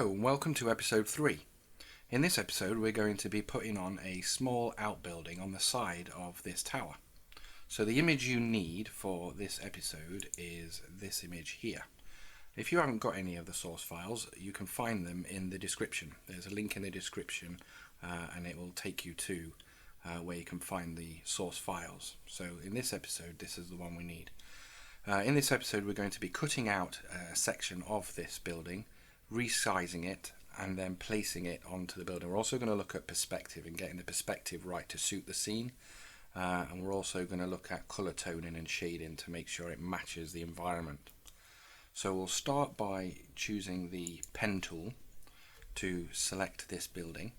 Hello and welcome to episode 3. In this episode we're going to be putting on a small outbuilding on the side of this tower. So the image you need for this episode is this image here. If you haven't got any of the source files, you can find them in the description. There's a link in the description and it will take you to where you can find the source files. So in this episode this is the one we need. In this episode we're going to be cutting out a section of this building, resizing it and then placing it onto the building. We're also going to look at perspective and getting the perspective right to suit the scene, and we're also going to look at colour toning and shading to make sure it matches the environment. So we'll start by choosing the pen tool to select this building.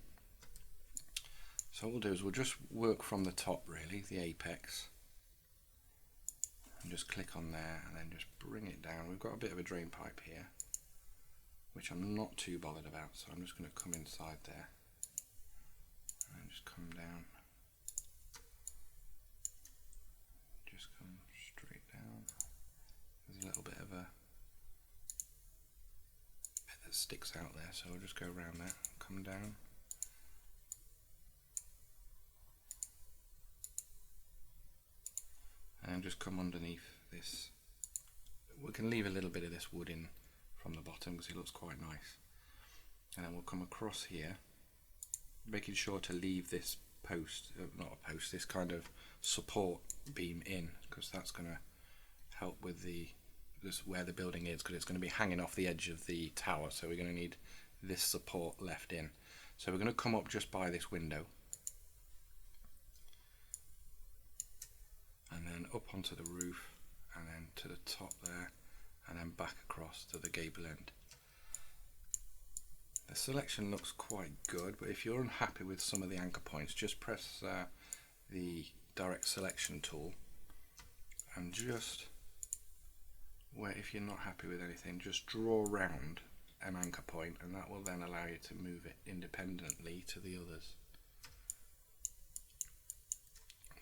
So what we'll do is we'll just work from the top, really, the apex, and just click on there and then just bring it down. We've got a bit of a drain pipe here which I'm not too bothered about, so I'm just going to come inside there and just come down, just come straight down. There's a little bit of a bit that sticks out there, so we'll just go around that, come down, and just come underneath this. We can leave a little bit of this wood in from the bottom because it looks quite nice, and then we'll come across here, making sure to leave this post, not a post, this kind of support beam in, because that's going to help with this where the building is, because it's going to be hanging off the edge of the tower, so we're going to need this support left in. So we're going to come up just by this window and then up onto the roof and then to the top there, and then back across to the gable end. The selection looks quite good, but if you're unhappy with some of the anchor points, just press the direct selection tool and just where, if you're not happy with anything, just draw around an anchor point, and that will then allow you to move it independently to the others.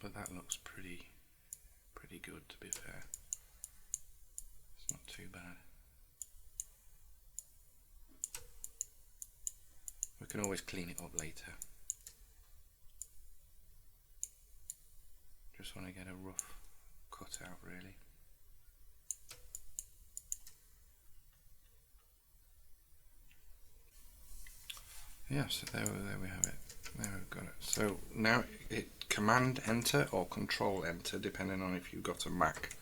But that looks pretty good, to be fair. Not too bad. We can always clean it up later. Just want to get a rough cut out, really. Yeah, so there we have it. There we've got it. So now Command Enter or Control Enter, depending on if you've got a Mac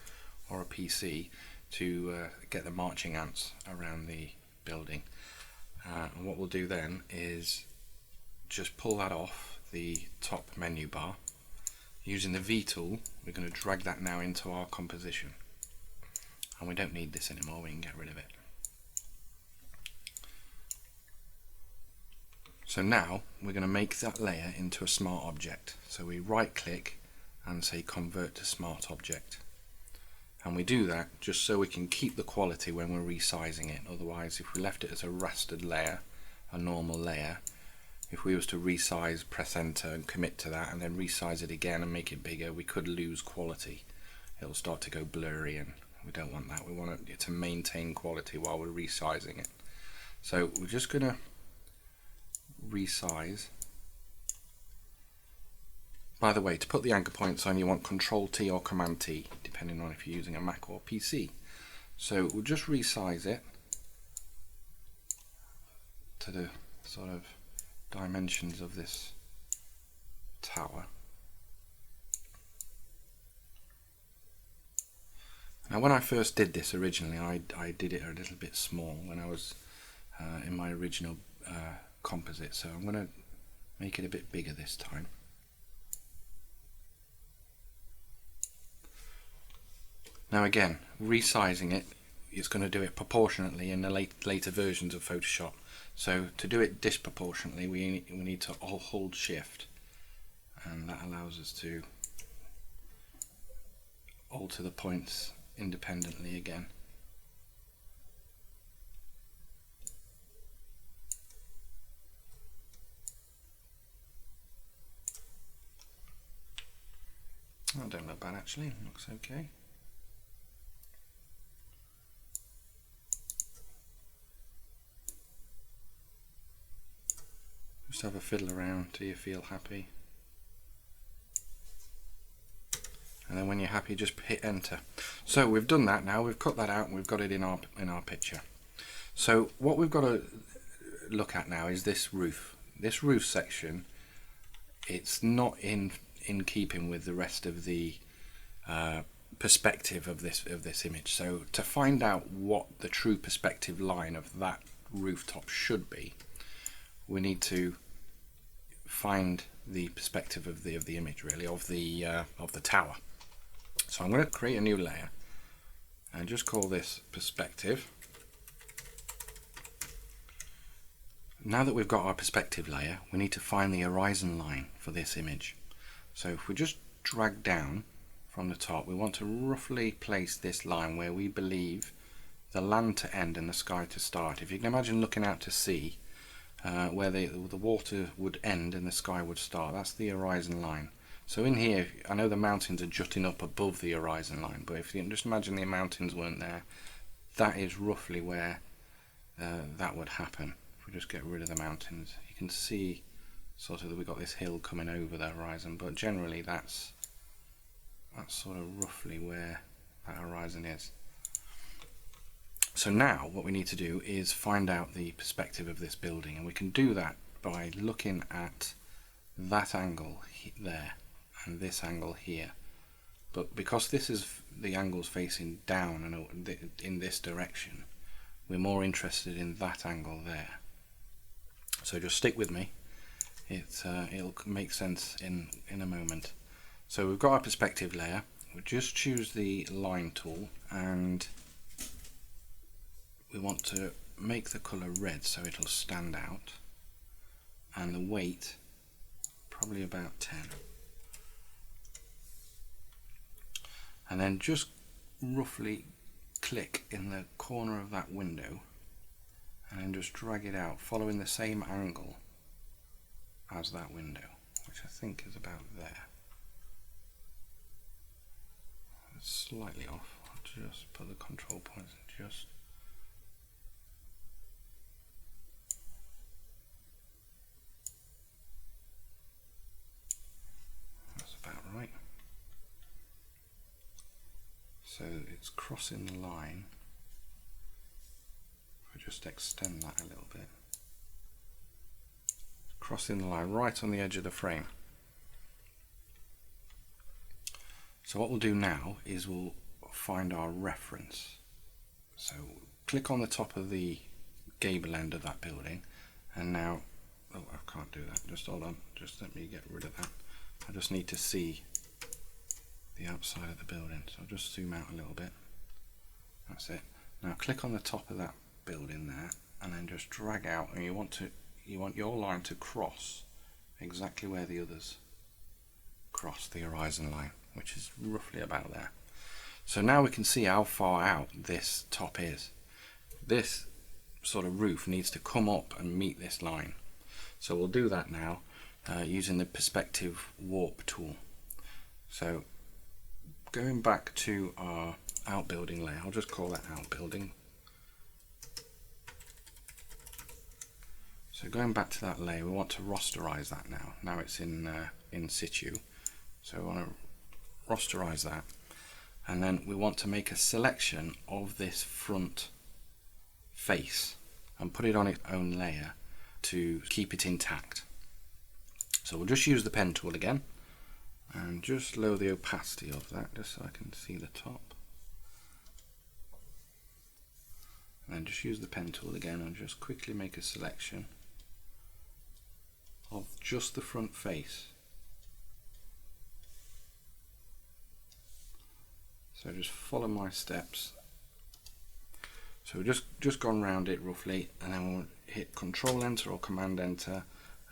or a PC, to get the marching ants around the building. And what we'll do then is just pull that off the top menu bar. Using the V tool, we're going to drag that now into our composition, and we don't need this anymore, we can get rid of it. So now we're going to make that layer into a smart object. So we right click and say convert to smart object. And we do that just so we can keep the quality when we're resizing it. Otherwise, if we left it as a rastered layer, a normal layer, if we was to resize, press enter and commit to that and then resize it again and make it bigger, we could lose quality. It'll start to go blurry, and we don't want that. We want it to maintain quality while we're resizing it. So we're just going to resize. By the way, to put the anchor points on, you want Control T or Command T, depending on if you're using a Mac or PC. So we'll just resize it to the sort of dimensions of this tower. Now when I first did this originally, I did it a little bit small when I was in my original composite, so I'm going to make it a bit bigger this time. Now again, resizing it is going to do it proportionately in the later versions of Photoshop. So to do it disproportionately, we need to hold Shift, and that allows us to alter the points independently again. That don't look bad actually, looks okay. Just have a fiddle around till you feel happy. And then when you're happy, just hit enter. So we've done that now, we've cut that out and we've got it in our picture. So what we've got to look at now is this roof. This roof section, it's not in keeping with the rest of the perspective of this image. So to find out what the true perspective line of that rooftop should be, we need to find the perspective of the image, really, of the tower. So I'm going to create a new layer and just call this perspective. Now that we've got our perspective layer, we need to find the horizon line for this image. So if we just drag down from the top, we want to roughly place this line where we believe the land to end and the sky to start. If you can imagine looking out to sea, where the water would end and the sky would start, that's the horizon line. So in here, I know the mountains are jutting up above the horizon line, but if you can just imagine the mountains weren't there, that is roughly where that would happen. If we just get rid of the mountains, you can see sort of that we've got this hill coming over the horizon, but generally that's sort of roughly where that horizon is. So now what we need to do is find out the perspective of this building, and we can do that by looking at that angle there and this angle here. But because this is the angles facing down and in this direction, we're more interested in that angle there. So just stick with me. It'll make sense in a moment. So we've got our perspective layer. We'll just choose the line tool and we want to make the colour red so it'll stand out, and the weight probably about 10. And then just roughly click in the corner of that window and then just drag it out following the same angle as that window, which I think is about there. It's slightly off. I'll just put the control points and just right. So it's crossing the line. If I just extend that a little bit. Crossing the line right on the edge of the frame. So what we'll do now is we'll find our reference. So click on the top of the gable end of that building, and now, oh, I can't do that, just hold on, just let me get rid of that. I just need to see the outside of the building, so I'll just zoom out a little bit. That's it. Now click on the top of that building there and then just drag out, and you want your line to cross exactly where the others cross the horizon line, which is roughly about there. So now we can see how far out this top is. This sort of roof needs to come up and meet this line. So we'll do that now using the perspective warp tool. So going back to our outbuilding layer, I'll just call that outbuilding. So going back to that layer, we want to rasterize that now. Now it's in situ. So we want to rasterize that, and then we want to make a selection of this front face and put it on its own layer to keep it intact. So we'll just use the pen tool again and just lower the opacity of that just so I can see the top. And then just use the pen tool again and just quickly make a selection of just the front face. So just follow my steps. So we've just gone round it roughly, and then we'll hit Control Enter or Command Enter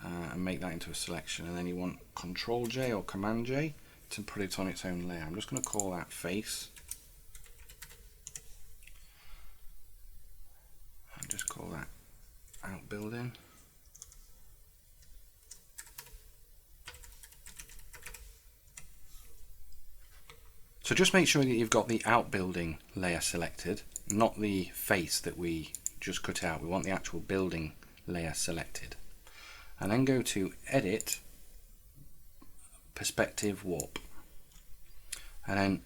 and make that into a selection, and then you want Control J or Command J to put it on its own layer. I'm just going to call that face, and just call that outbuilding. So just make sure that you've got the outbuilding layer selected, not the face that we just cut out. We want the actual building layer selected. and then go to Edit, Perspective Warp. And then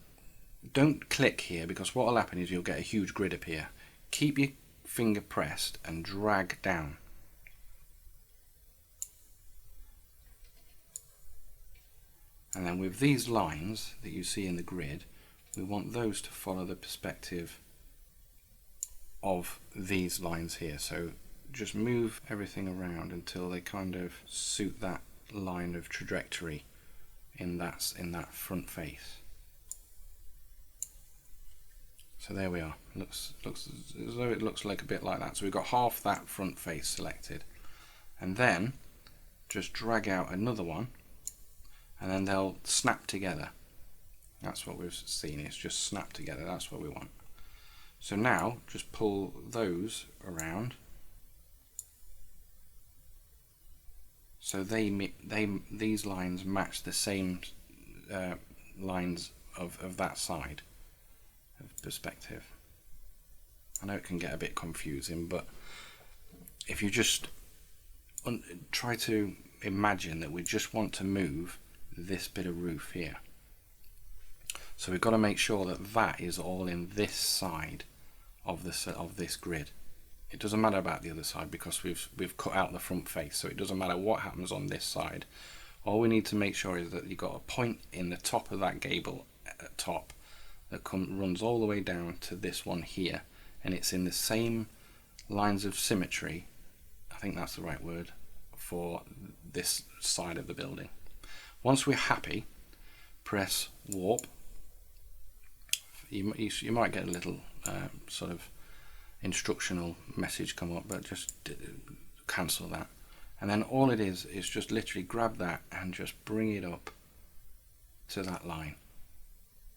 don't click here, because what will happen is you'll get a huge grid appear. Keep your finger pressed and drag down. And then with these lines that you see in the grid, we want those to follow the perspective of these lines here. So just move everything around until they kind of suit that line of trajectory in that front face. So there we are. Looks as though it looks like a bit like that. So we've got half that front face selected, and then just drag out another one, and then they'll snap together. That's what we've seen. It's just snap together. That's what we want. So now just pull those around so these lines match the same lines of that side of perspective. I know it can get a bit confusing, but if you just try to imagine that we just want to move this bit of roof here, so we've got to make sure that that is all in this side of this grid. It doesn't matter about the other side, because we've cut out the front face, so it doesn't matter what happens on this side. All we need to make sure is that you've got a point in the top of that gable at top that runs all the way down to this one here, and it's in the same lines of symmetry, I think that's the right word, for this side of the building. Once we're happy, press Warp. You might get a little sort of instructional message come up, but just cancel that. And then all it is just literally grab that and just bring it up to that line.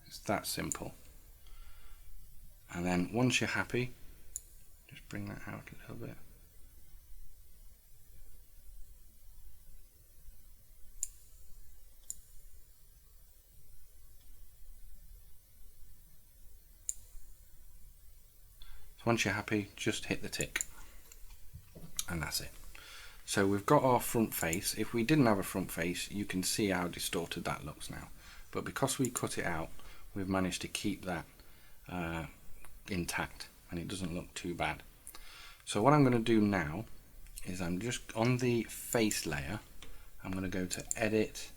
It's that simple. And then once you're happy, just bring that out a little bit. Once you're happy, just hit the tick, and that's it. So we've got our front face. If we didn't have a front face, you can see how distorted that looks now, but because we cut it out, we've managed to keep that intact, and it doesn't look too bad. So what I'm going to do now is I'm just on the face layer, I'm going to go to Edit,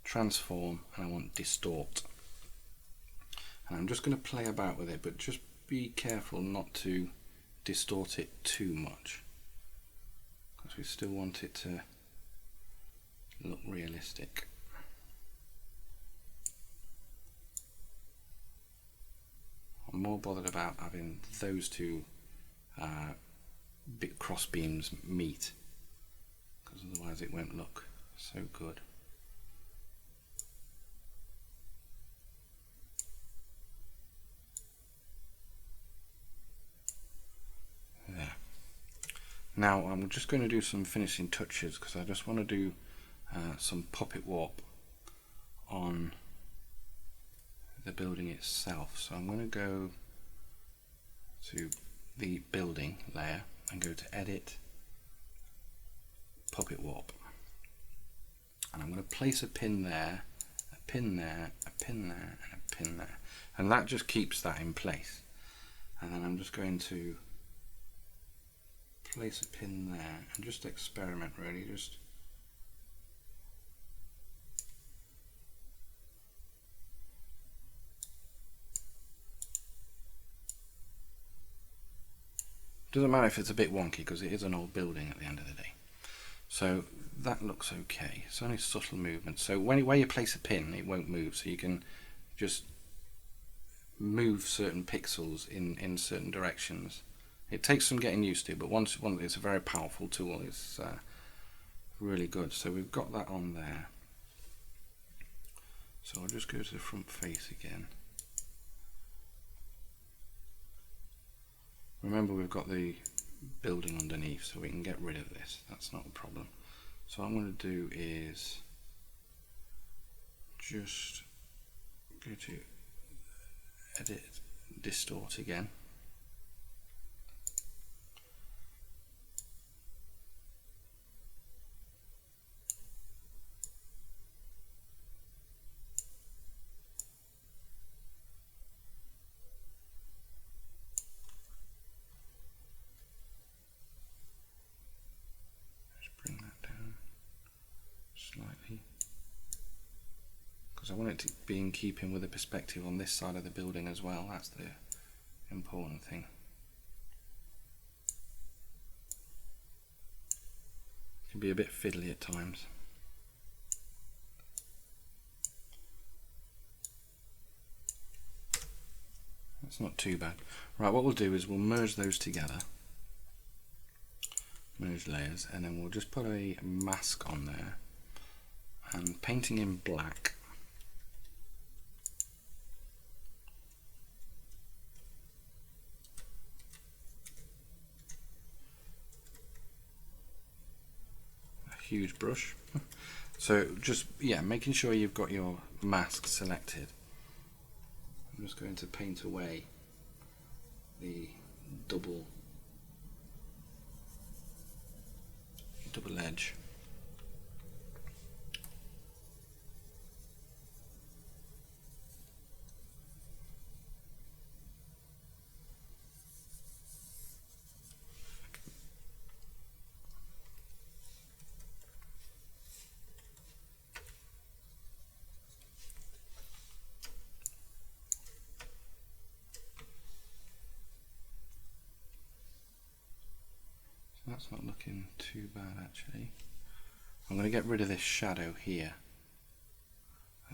Transform, and I want Distort, and I'm just going to play about with it, but just be careful not to distort it too much, because we still want it to look realistic. I'm more bothered about having those two big cross beams meet, because otherwise it won't look so good. There. Now I'm just going to do some finishing touches, because I just want to do some puppet warp on the building itself. So I'm going to go to the building layer and go to Edit, Puppet Warp, and I'm going to place a pin there, a pin there, a pin there, and a pin there, and that just keeps that in place. And then I'm just going to place a pin there and just experiment, really, just doesn't matter if it's a bit wonky, because it is an old building at the end of the day. So that looks okay. It's only subtle movement. So where you place a pin, it won't move. So you can just move certain pixels in certain directions. It takes some getting used to, but once it's a very powerful tool. It's really good. So we've got that on there. So I'll just go to the front face again. Remember, we've got the building underneath, so we can get rid of this. That's not a problem. So what I'm going to do is just go to Edit, Distort again. because I want it to be in keeping with the perspective on this side of the building as well. That's the important thing. It can be a bit fiddly at times. That's not too bad. Right, what we'll do is we'll merge those together, merge layers, and then we'll just put a mask on there and painting in black. A huge brush. So just, yeah, making sure you've got your mask selected. I'm just going to paint away the double edge. That's not looking too bad actually. I'm going to get rid of this shadow here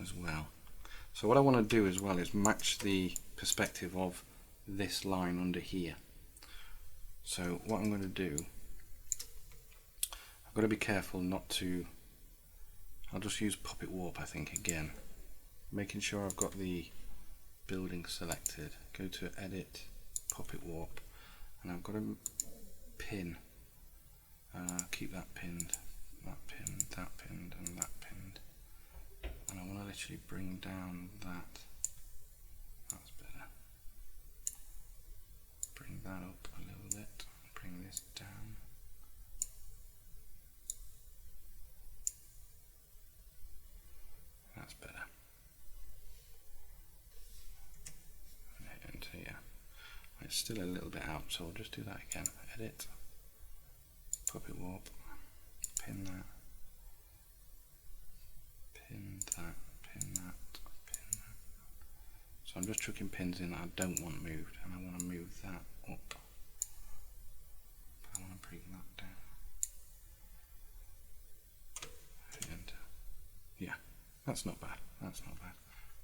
as well. So what I want to do as well is match the perspective of this line under here. So what I'm going to do, I've got to be careful not to, I'll just use Puppet Warp I think again, making sure I've got the building selected. Go to Edit, Puppet Warp, and I've got to pin. Keep that pinned, that pinned, that pinned, and that pinned. And I want to literally bring down that. That's better. Bring that up a little bit. Bring this down. That's better. And hit enter here. It's still a little bit out, so I'll just do that again. Edit. Puppet Warp, pin that, pin that, pin that, pin that. So I'm just chucking pins in that I don't want moved, and I want to move that up. I want to bring that down. And yeah, that's not bad. That's not bad.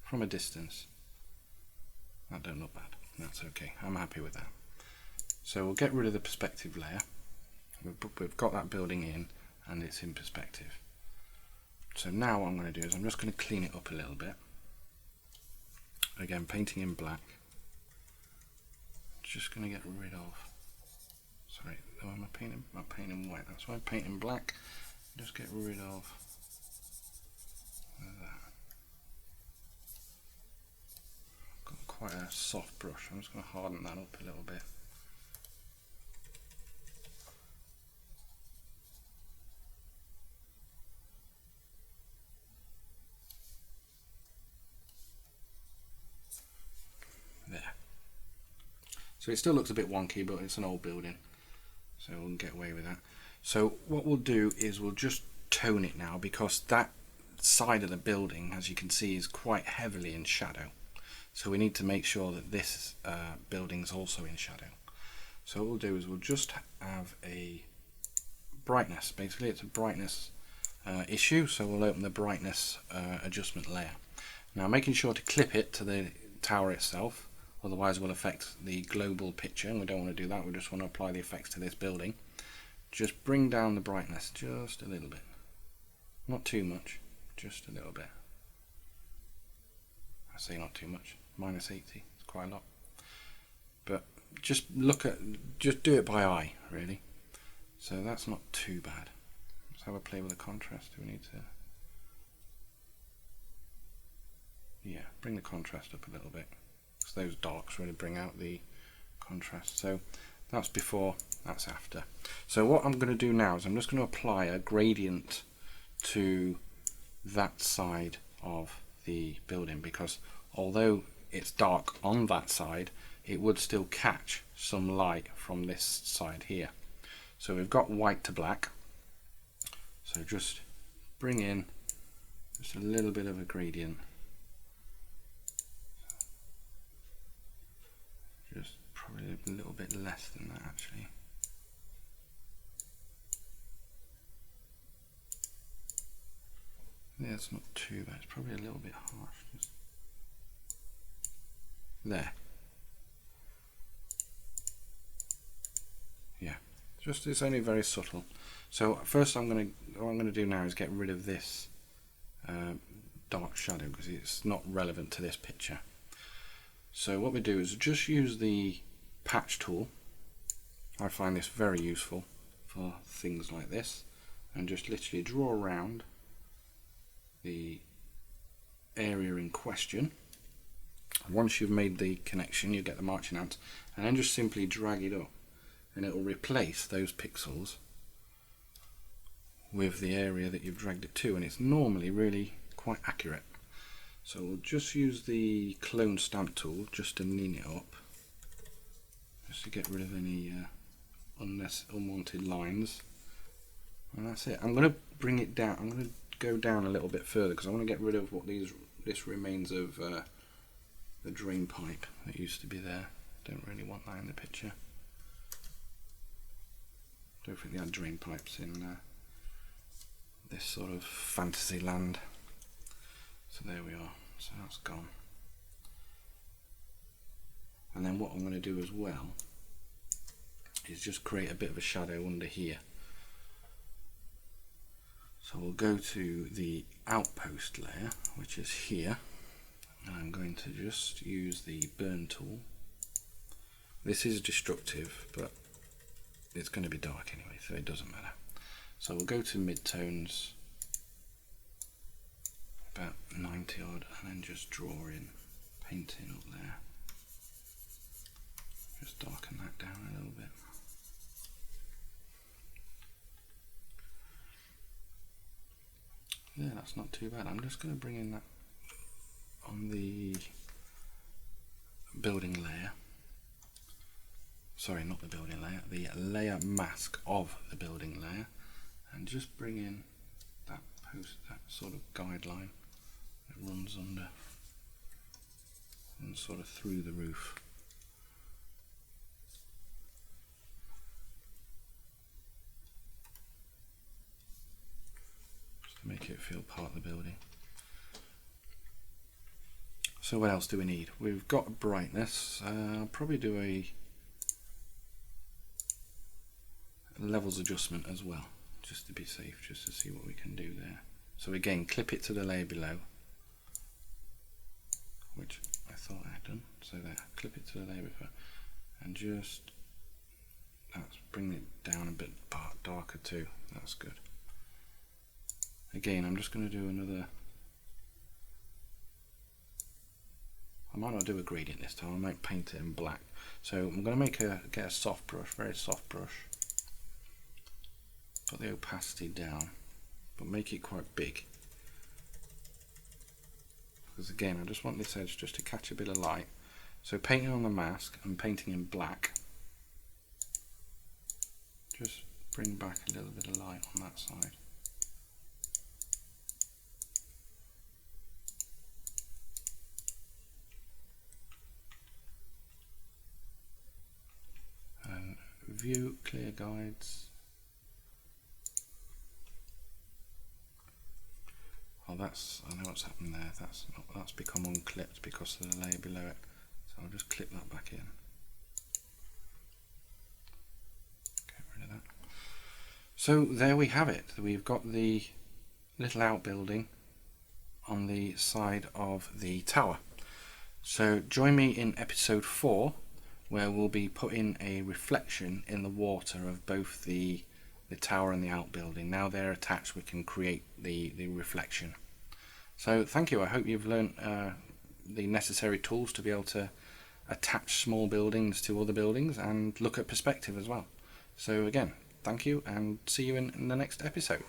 From a distance, that don't look bad. That's okay. I'm happy with that. So we'll get rid of the perspective layer. We've got that building in and it's in perspective. So now what I'm going to do is I'm just going to clean it up a little bit. Again, painting in black. Just going to get rid of, sorry, am I painting white? That's why I'm painting black. Just get rid of that. I've got quite a soft brush. I'm just going to harden that up a little bit. There. So it still looks a bit wonky, but it's an old building, so we'll get away with that. So what we'll do is we'll just tone it now, because that side of the building, as you can see, is quite heavily in shadow. So we need to make sure that this building's also in shadow. So what we'll do is we'll just have a brightness. Basically, it's a brightness issue, so we'll open the brightness adjustment layer. Now, making sure to clip it to the tower itself, otherwise we'll affect the global picture, and we don't want to do that. We just want to apply the effects to this building. Just bring down the brightness just a little bit, not too much, just a little bit. I say not too much, minus 80, it's quite a lot. But just just do it by eye, really. So that's not too bad. Let's have a play with the contrast. Do we need to? Yeah, bring the contrast up a little bit, because those darks really bring out the contrast. So that's before, that's after. So what I'm going to do now is I'm just going to apply a gradient to that side of the building, because although it's dark on that side, it would still catch some light from this side here. So we've got white to black, so just bring in just a little bit of a gradient Just probably a little bit less than that actually. Yeah, it's not too bad, it's probably a little bit harsh. Just there. Yeah, just it's only very subtle. So first what I'm gonna do now is get rid of this dark shadow because it's not relevant to this picture. So what we do is just use the patch tool. I find this very useful for things like this, and just literally draw around the area in question. Once you've made the connection, you get the marching ants, and then just simply drag it up and it will replace those pixels with the area that you've dragged it to, and it's normally really quite accurate. So we'll just use the clone stamp tool just to lean it up, just to get rid of any unwanted lines, and that's it. I'm going to bring it down. I'm going to go down a little bit further because I want to get rid of what this remains of the drain pipe that used to be there. Don't really want that in the picture. Don't think they had drain pipes in this sort of fantasy land. So there we are. So that's gone. And then what I'm going to do as well is just create a bit of a shadow under here. So we'll go to the Outpost layer, which is here, and I'm going to just use the burn tool. This is destructive, but it's going to be dark anyway, so it doesn't matter. So we'll go to midtones, about 90 odd, and then just draw in, painting up there. Just darken that down a little bit. Yeah, that's not too bad. I'm just going to bring in that on the building layer. Sorry, not the building layer, the layer mask of the building layer, and just bring in that sort of guideline that runs under and sort of through the roof. Make it feel part of the building. So what else do we need? We've got brightness. I'll probably do a levels adjustment as well, just to be safe, just to see what we can do there. So again, clip it to the layer below, which I thought I had done. So there, clip it to the layer below, and just that's bring it down a bit darker too. That's good. Again, I'm just going to do another. I might not do a gradient this time. I might paint it in black. So I'm going to get a soft brush, very soft brush. Put the opacity down, but make it quite big. Because again, I just want this edge just to catch a bit of light. So painting on the mask and painting in black. Just bring back a little bit of light on that side. View clear guides. Oh, I know what's happened there. That's become unclipped because of the layer below it. So I'll just clip that back in. Get rid of that. So there we have it. We've got the little outbuilding on the side of the tower. So join me in episode 4, where we'll be putting a reflection in the water of both the tower and the outbuilding. Now they're attached, we can create the reflection. So thank you. I hope you've learnt the necessary tools to be able to attach small buildings to other buildings and look at perspective as well. So again, thank you, and see you in the next episode.